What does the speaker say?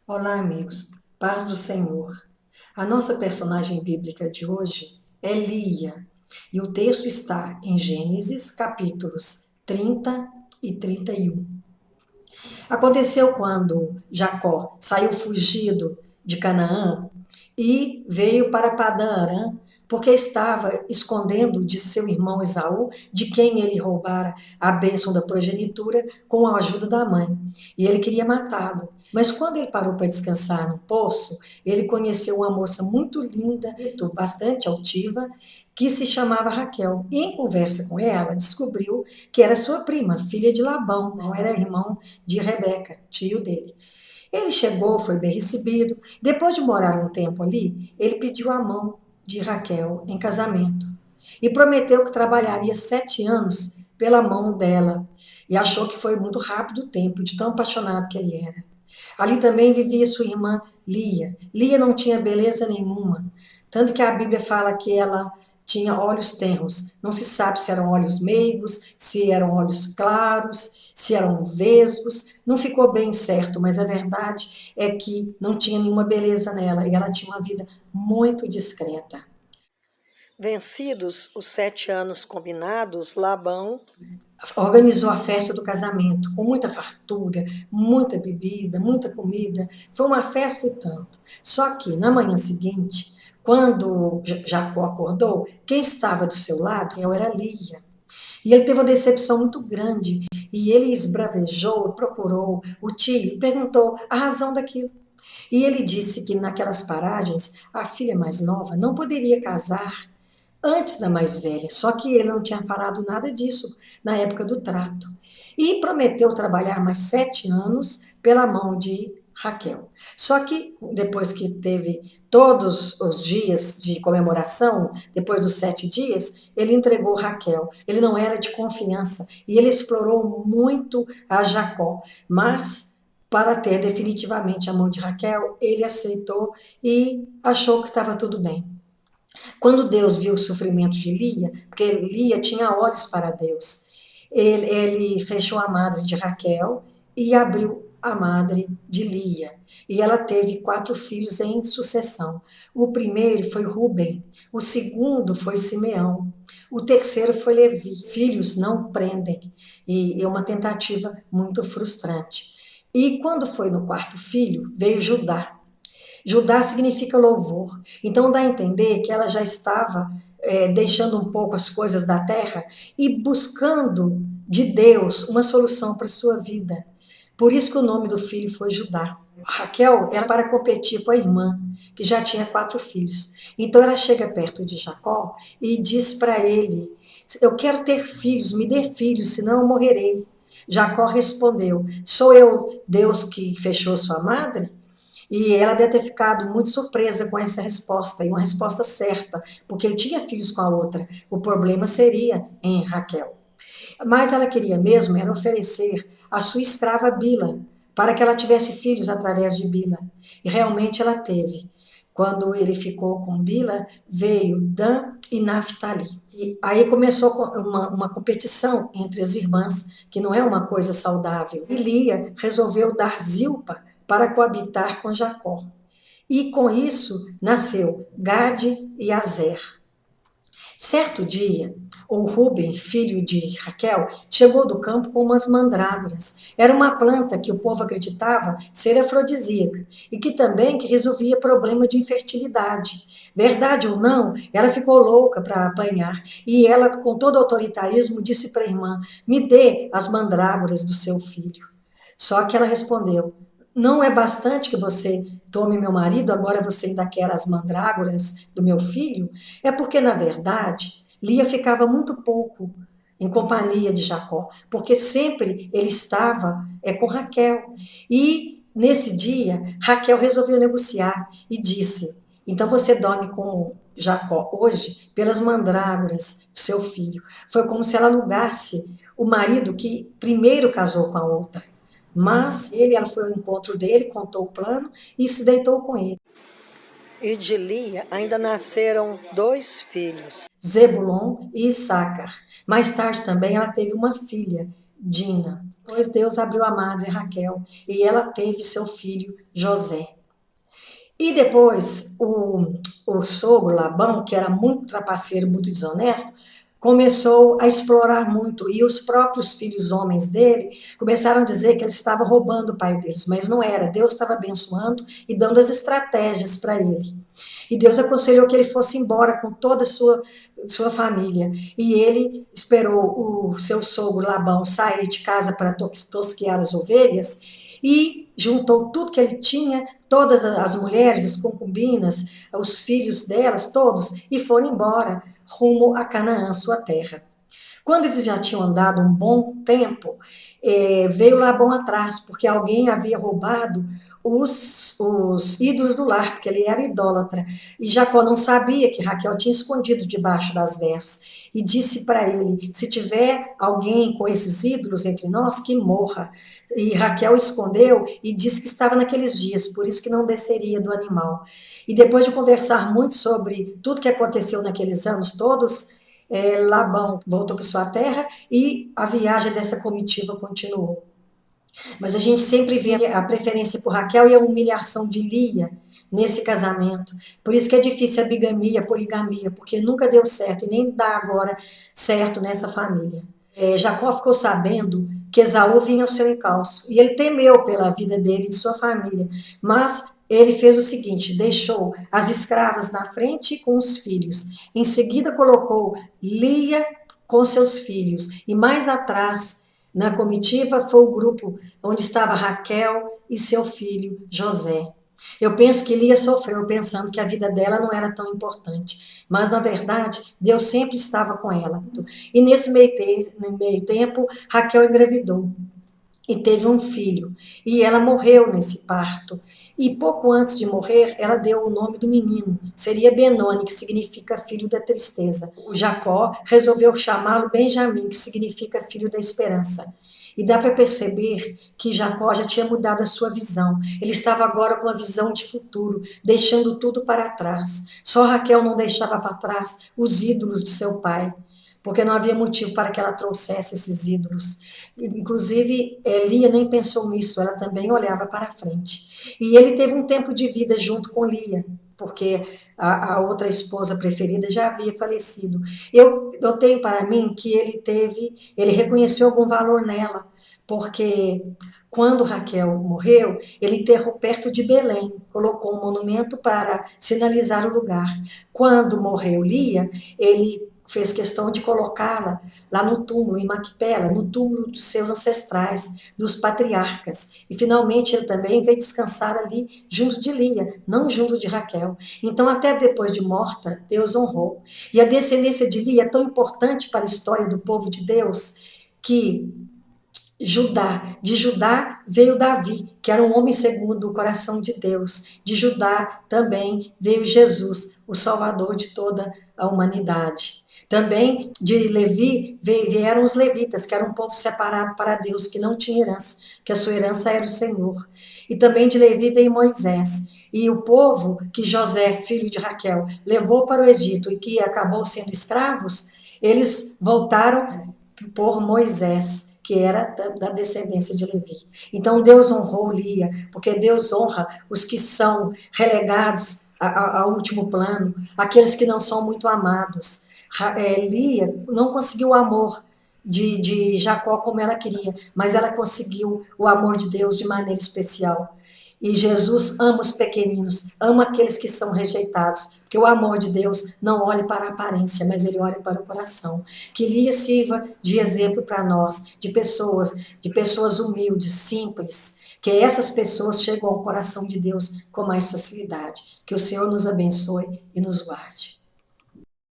Olá, amigos. Paz do Senhor. A nossa personagem bíblica de hoje é Lia, e o texto está em Gênesis, capítulos 30 e 31. Aconteceu quando Jacó saiu fugido de Canaã e veio para Padã Arã, porque estava escondendo de seu irmão Esaú, de quem ele roubara a bênção da progenitura com a ajuda da mãe. E ele queria matá-lo. Mas quando ele parou para descansar no poço, ele conheceu uma moça muito linda, bastante altiva, que se chamava Raquel. E em conversa com ela, descobriu que era sua prima, filha de Labão, não era irmão de Rebeca, tio dele. Ele chegou, foi bem recebido. Depois de morar um tempo ali, ele pediu a mão de Raquel em casamento e prometeu que trabalharia 7 anos pela mão dela. E achou que foi muito rápido o tempo, de tão apaixonado que ele era. Ali também vivia sua irmã Lia. Lia não tinha beleza nenhuma, tanto que a Bíblia fala que ela tinha olhos tenros. Não se sabe se eram olhos meigos, se eram olhos claros, se eram vesgos. Não ficou bem certo, mas a verdade é que não tinha nenhuma beleza nela e ela tinha uma vida muito discreta. Vencidos os 7 anos combinados, Labão Organizou a festa do casamento com muita fartura, muita bebida, muita comida. Foi uma festa e tanto. Só que na manhã seguinte, quando Jacó acordou, quem estava do seu lado era Lia. E ele teve uma decepção muito grande. E ele esbravejou, procurou o tio e perguntou a razão daquilo. E ele disse que naquelas paragens a filha mais nova não poderia casar antes da mais velha, só que ele não tinha falado nada disso na época do trato. E prometeu trabalhar mais 7 anos pela mão de Raquel. Só que depois que teve todos os dias de comemoração, depois dos 7 dias, ele entregou Raquel. Ele não era de confiança e ele explorou muito a Jacó, mas para ter definitivamente a mão de Raquel, ele aceitou e achou que estava tudo bem. Quando Deus viu o sofrimento de Lia, porque Lia tinha olhos para Deus, ele fechou a madre de Raquel e abriu a madre de Lia. E ela teve 4 filhos em sucessão. O primeiro foi Ruben, o segundo foi Simeão, o terceiro foi Levi. Filhos não prendem, e é uma tentativa muito frustrante. E quando foi no quarto filho, veio Judá. Judá significa louvor. Então dá a entender que ela já estava deixando um pouco as coisas da terra e buscando de Deus uma solução para a sua vida. Por isso que o nome do filho foi Judá. Raquel era para competir com a irmã, que já tinha 4 filhos. Então ela chega perto de Jacó e diz para ele: Eu quero ter filhos, me dê filhos, senão eu morrerei. Jacó respondeu: Sou eu Deus que fechou sua madre? E ela deve ter ficado muito surpresa com essa resposta, e uma resposta certa, porque ele tinha filhos com a outra. O problema seria em Raquel. Mas ela queria mesmo era oferecer a sua escrava Bila, para que ela tivesse filhos através de Bila. E realmente ela teve. Quando ele ficou com Bila, veio Dan e Naphtali. E aí começou uma competição entre as irmãs, que não é uma coisa saudável. E Lia resolveu dar Zilpa para coabitar com Jacó. E com isso nasceu Gade e Azer. Certo dia, o Ruben, filho de Raquel, chegou do campo com umas mandrágoras. Era uma planta que o povo acreditava ser afrodisíaca e que também que resolvia problema de infertilidade. Verdade ou não, ela ficou louca para apanhar e ela, com todo autoritarismo, disse para a irmã: Me dê as mandrágoras do seu filho. Só que ela respondeu: Não é bastante que você tome meu marido, agora você ainda quer as mandrágoras do meu filho? É porque, na verdade, Lia ficava muito pouco em companhia de Jacó, porque sempre ele estava com Raquel. E nesse dia, Raquel resolveu negociar e disse: Então você dorme com Jacó hoje pelas mandrágoras do seu filho. Foi como se ela alugasse o marido que primeiro casou com a outra. Mas ela foi ao encontro dele, contou o plano e se deitou com ele. e de Lia ainda nasceram 2 filhos. Zebulon e Issacar. Mais tarde também ela teve uma filha, Dina. Depois Deus abriu a madre Raquel e ela teve seu filho José. E depois o sogro Labão, que era muito trapaceiro, muito desonesto, começou a explorar muito, e os próprios filhos homens dele começaram a dizer que ele estava roubando o pai deles, mas não era, Deus estava abençoando e dando as estratégias para ele. E Deus aconselhou que ele fosse embora com toda a sua família. E ele esperou o seu sogro Labão sair de casa para tosquear as ovelhas e juntou tudo que ele tinha, todas as mulheres, as concubinas, os filhos delas, todos, e foram embora rumo a Canaã, sua terra. Quando eles já tinham andado um bom tempo, veio Labão atrás, porque alguém havia roubado os ídolos do lar, porque ele era idólatra. E Jacó não sabia que Raquel tinha escondido debaixo das vestes. E disse para ele, se tiver alguém com esses ídolos entre nós, que morra. E Raquel escondeu e disse que estava naqueles dias, por isso que não desceria do animal. E depois de conversar muito sobre tudo que aconteceu naqueles anos todos, Labão voltou para sua terra e a viagem dessa comitiva continuou. Mas a gente sempre vê a preferência por Raquel e a humilhação de Lia nesse casamento. Por isso que é difícil a bigamia, a poligamia, porque nunca deu certo e nem dá agora certo nessa família. Jacó ficou sabendo que Esaú vinha ao seu encalço e ele temeu pela vida dele e de sua família, mas ele fez o seguinte, deixou as escravas na frente com os filhos, em seguida colocou Lia com seus filhos e mais atrás na comitiva foi o grupo onde estava Raquel e seu filho José. Eu penso que Lia sofreu pensando que a vida dela não era tão importante, mas na verdade Deus sempre estava com ela. E nesse meio tempo Raquel engravidou e teve um filho, e ela morreu nesse parto. E pouco antes de morrer, ela deu o nome do menino, seria Benoni, que significa filho da tristeza. O Jacó resolveu chamá-lo Benjamim, que significa filho da esperança. E dá para perceber que Jacó já tinha mudado a sua visão. Ele estava agora com uma visão de futuro, deixando tudo para trás. Só Raquel não deixava para trás os ídolos de seu pai, porque não havia motivo para que ela trouxesse esses ídolos. Inclusive, Lia nem pensou nisso, ela também olhava para frente. E ele teve um tempo de vida junto com Lia, porque a outra esposa preferida já havia falecido. Eu tenho para mim que ele reconheceu algum valor nela, porque quando Raquel morreu, ele enterrou perto de Belém, colocou um monumento para sinalizar o lugar. Quando morreu Lia, ele fez questão de colocá-la lá no túmulo, em Maquipela, no túmulo dos seus ancestrais, dos patriarcas. E finalmente ele também veio descansar ali junto de Lia, não junto de Raquel. Então, até depois de morta, Deus honrou. E a descendência de Lia é tão importante para a história do povo de Deus que de Judá veio Davi, que era um homem segundo o coração de Deus. De Judá também veio Jesus, o Salvador de toda a humanidade. Também de Levi vieram os levitas, que era um povo separado para Deus, que não tinha herança, que a sua herança era o Senhor. E também de Levi veio Moisés. E o povo que José, filho de Raquel, levou para o Egito e que acabou sendo escravos, eles voltaram por Moisés, que era da descendência de Levi. Então Deus honrou Lia, porque Deus honra os que são relegados ao último plano, aqueles que não são muito amados. Lia não conseguiu o amor de Jacó como ela queria, mas ela conseguiu o amor de Deus de maneira especial. E Jesus ama os pequeninos, ama aqueles que são rejeitados, porque o amor de Deus não olha para a aparência, mas ele olha para o coração. Que Lia sirva de exemplo para nós, de pessoas humildes, simples, que essas pessoas chegam ao coração de Deus com mais facilidade. Que o Senhor nos abençoe e nos guarde.